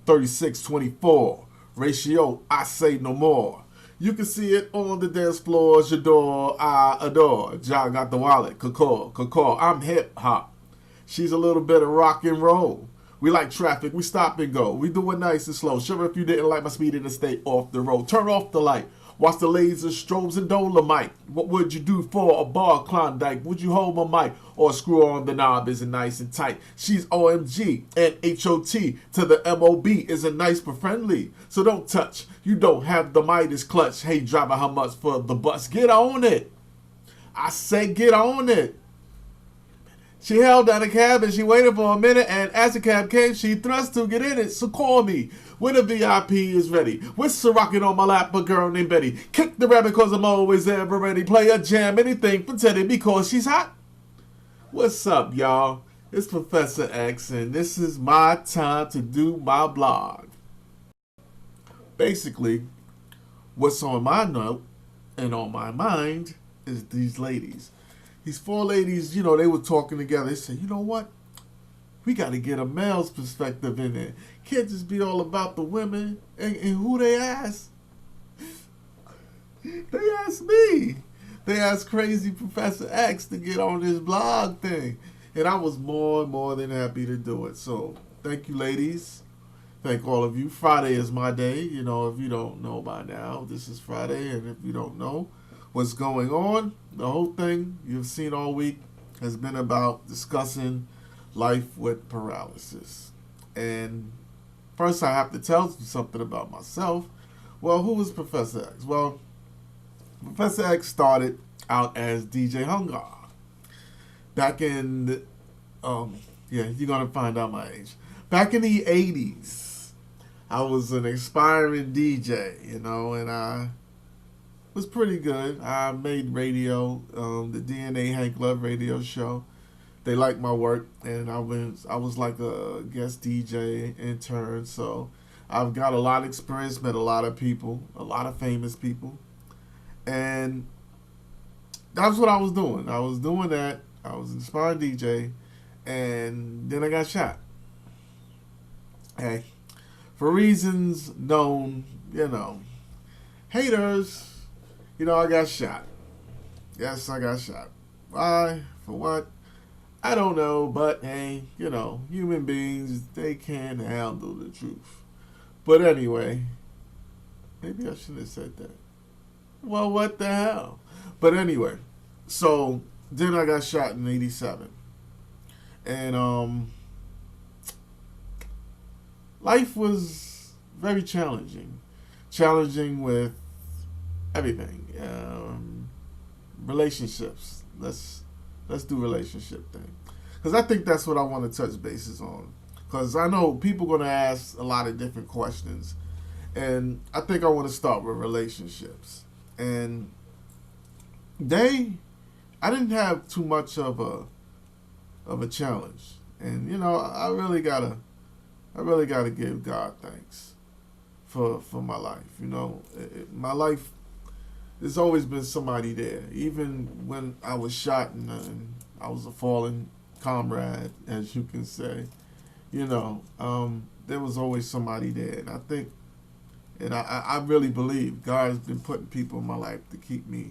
36-24. Ratio, I say no more. You can see it on the dance floor. J'adore, I adore. Ja got the wallet. Caw. I'm hip hop. She's a little bit of rock and roll. We like traffic. We stop and go. We do it nice and slow. Sure, if you didn't like my speed, then stay off the road. Turn off the light. Watch the laser strobes and Dolomite. What would you do for a bar Klondike? Would you hold my mic or screw on the knob? Is it nice and tight? She's OMG and HOT to the MOB. Isn't nice but friendly. So don't touch. You don't have the Midas clutch. Hey driver, how much for the bus? Get on it. I say get on it. She held down a cab and she waited for a minute, and as the cab came, she thrust to get in it. So call me when the VIP is ready. With Sirocco on my lap, a girl named Betty. Kick the rabbit cause I'm always ever ready. Play a jam, anything for Teddy because she's hot. What's up, y'all? It's Professor X, and this is my time to do my blog. Basically, what's on my note and on my mind is these ladies. These four ladies, they were talking together. They said, you know what? We got to get a male's perspective in there. Can't just be all about the women. And who they asked? They asked me. They asked crazy Professor X to get on this blog thing. And I was more than happy to do it. So thank you, ladies. Thank all of you. Friday is my day. If you don't know by now, this is Friday. And if you don't know what's going on, the whole thing you've seen all week has been about discussing life with paralysis. And first I have to tell you something about myself. Well, who is Professor X? Well, Professor X started out as DJ Hungar. Back in the, you're going to find out my age. Back in the 80s, I was an aspiring DJ, and I was pretty good. I made radio, the DNA Hank Love radio show. They liked my work, and I was like a guest DJ intern. So I've got a lot of experience, met a lot of people, a lot of famous people, and that's what I was doing. I was doing that. I was an inspired DJ, and then I got shot. Hey, for reasons known, haters. I got shot. Yes, I got shot. Why? For what? I don't know, but hey, human beings, they can't handle the truth. But anyway, maybe I shouldn't have said that. Well, what the hell? But anyway, so then I got shot in 87. And life was very challenging. Challenging with everything. Relationships. Let's do relationship thing, because I think that's what I want to touch bases on, because I know people are going to ask a lot of different questions, and I think I want to start with relationships. And I didn't have too much of a challenge, and I really gotta give God thanks for my life. My life, there's always been somebody there. Even when I was shot and I was a fallen comrade, as you can say, there was always somebody there. And I think, and I really believe God has been putting people in my life to keep me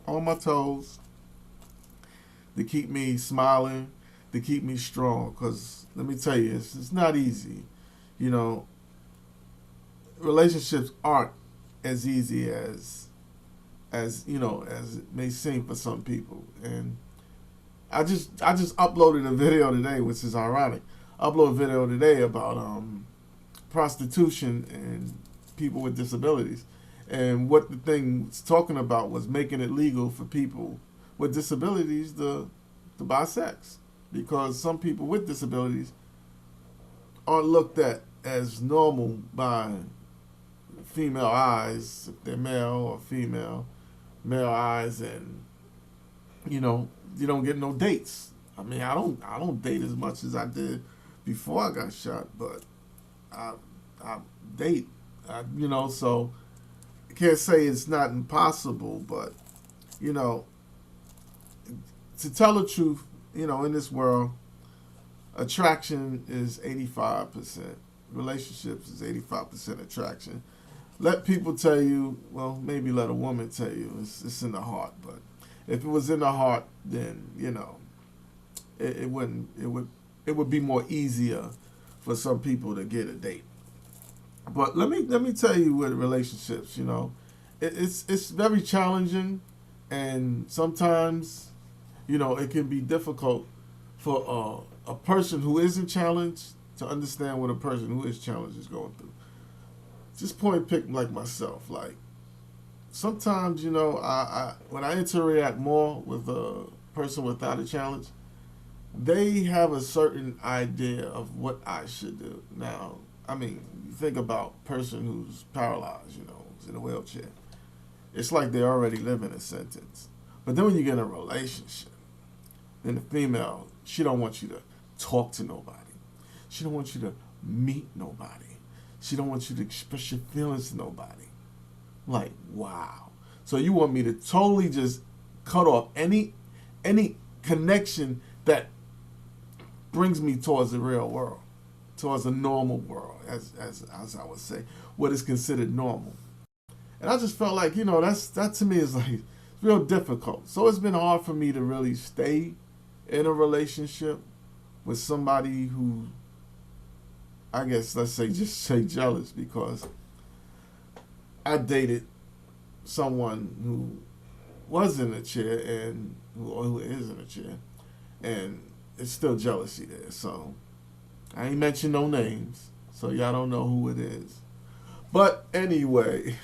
on my toes, to keep me smiling, to keep me strong. Because let me tell you, it's not easy. Relationships aren't as easy as it may seem for some people. And I just uploaded a video today, which is ironic. Upload a video today about prostitution and people with disabilities, and what the thing was talking about was making it legal for people with disabilities to buy sex, because some people with disabilities aren't looked at as normal by female eyes, if they're male or female, male eyes, and you don't get no dates. I mean, I don't date as much as I did before I got shot, but I date, so I can't say it's not impossible, but to tell the truth, in this world, attraction is 85%. relationships is 85% attraction. Let people tell you, well, maybe let a woman tell you it's in the heart. But if it was in the heart, then it wouldn't. It would be more easier for some people to get a date. But let me tell you with relationships, it's very challenging, and sometimes, it can be difficult for a person who isn't challenged to understand what a person who is challenged is going through. Just point pick like myself. Like sometimes, I when I interact more with a person without a challenge, they have a certain idea of what I should do. Now, I mean, you think about a person who's paralyzed, who's in a wheelchair. It's like they already live in a sentence. But then when you get in a relationship, then the female, she don't want you to talk to nobody. She don't want you to meet nobody. She don't want you to express your feelings to nobody. Like, wow. So you want me to totally just cut off any connection that brings me towards the real world, towards a normal world, as I would say, what is considered normal. And I just felt like, that to me is like, it's real difficult. So it's been hard for me to really stay in a relationship with somebody who, I guess, just say jealous, because I dated someone who was in a chair and who is in a chair, and it's still jealousy there. So I ain't mention no names, so y'all don't know who it is. But anyway,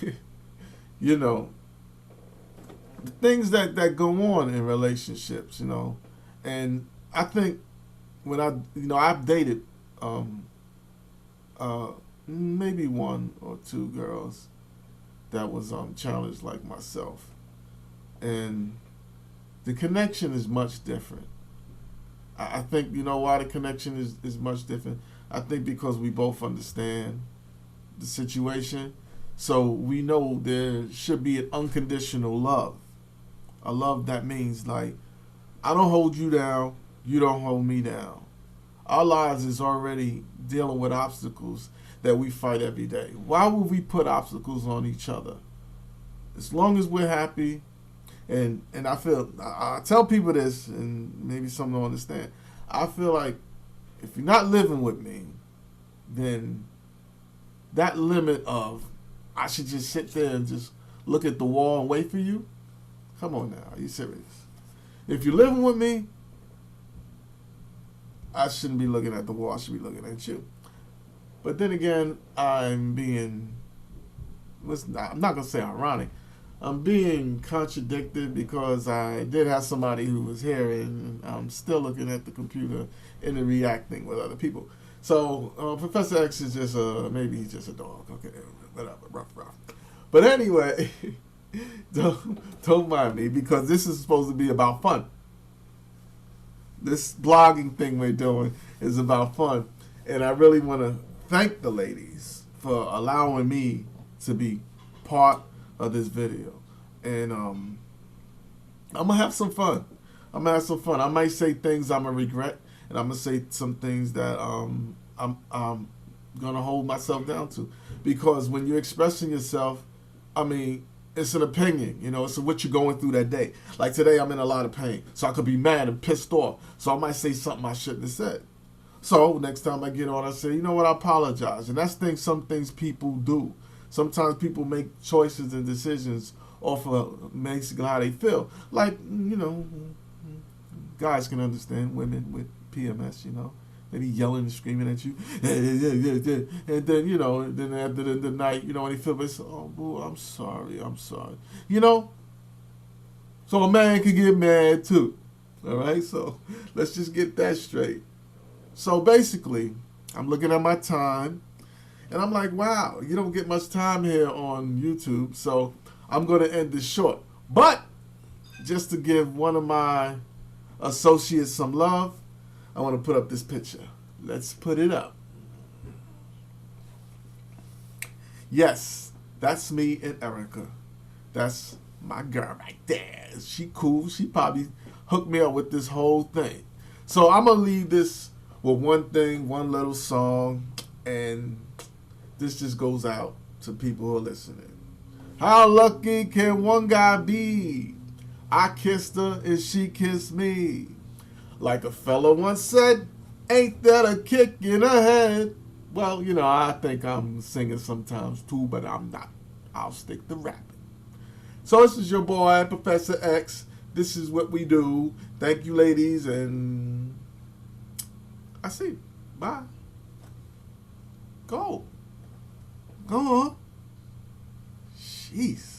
the things that go on in relationships, and I think when I've dated maybe one or two girls that was challenged like myself, and the connection is much different. I think why the connection is much different. I think because we both understand the situation, so we know there should be an unconditional love, a love that means like, I don't hold you down, you don't hold me down. Our lives is already dealing with obstacles that we fight every day. Why would we put obstacles on each other? As long as we're happy, and I tell people this, and maybe some don't understand. I feel like if you're not living with me, then that limit of I should just sit there and just look at the wall and wait for you. Come on now, are you serious? If you're living with me, I shouldn't be looking at the wall. I should be looking at you. But then again, I'm not gonna say ironic. I'm being contradicted because I did have somebody who was here, and I'm still looking at the computer and reacting with other people. So Professor X is just maybe he's just a dog. Okay, whatever, rough. But anyway, don't mind me, because this is supposed to be about fun. This blogging thing we're doing is about fun, and I really want to thank the ladies for allowing me to be part of this video. And I'm gonna have some fun. I might say things I'm gonna regret, and I'm gonna say some things that I'm gonna hold myself down to, because when you're expressing yourself, I mean, it's an opinion, it's what you're going through that day. Like today, I'm in a lot of pain, so I could be mad and pissed off, so I might say something I shouldn't have said. So next time I get on, I say, you know what, I apologize. And that's some things people do. Sometimes people make choices and decisions off of basically how they feel. Like, guys can understand women with PMS, they be yelling and screaming at you. And then, then after the night, when they feel, they say, oh, boo, I'm sorry. So a man can get mad too. All right? So let's just get that straight. So basically, I'm looking at my time, and I'm like, wow, you don't get much time here on YouTube, so I'm going to end this short. But just to give one of my associates some love, I want to put up this picture. Let's put it up. Yes, that's me and Erica. That's my girl right there. She cool. She probably hooked me up with this whole thing. So I'm going to leave this with one thing, one little song. And this just goes out to people who are listening. How lucky can one guy be? I kissed her and she kissed me. Like a fella once said, ain't that a kick in the head? Well, you know, I think I'm singing sometimes too, but I'm not. I'll stick to rapping. So this is your boy, Professor X. This is what we do. Thank you, ladies, and I see you. Bye. Go. Go on. Jeez.